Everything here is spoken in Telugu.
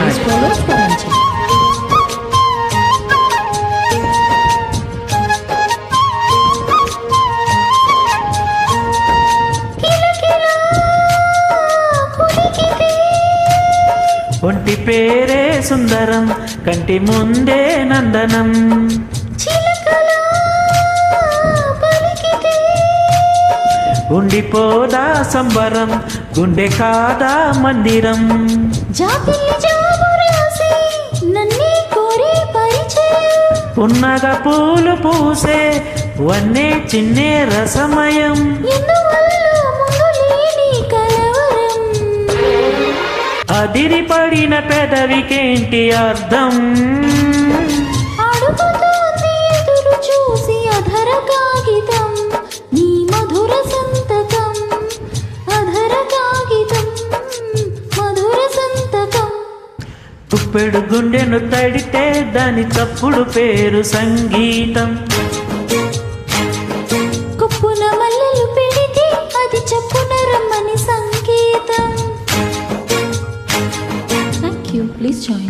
Please follow Sporanchi. ఒంటి పేరే సుందరం కంటి ముందే నందనం ఉండిపోదా సంబరం గుండె కాదా మందిరం ఉన్నగా పూలు పూసే వన్నే చిన్నే రసమయం అదిరిపడిన పెదవికేంటి అర్థం చూసి అధర కాగితం నీ మధుర సంతకం అధర కాగితం మధుర సంతకం తుప్పెడు గుండెను తడితే దాని తప్పుడు పేరు సంగీతం కుప్పున మల్లెలు పెడితే అది చప్పున రమ్మని సంకేతం. Thank you. Please join.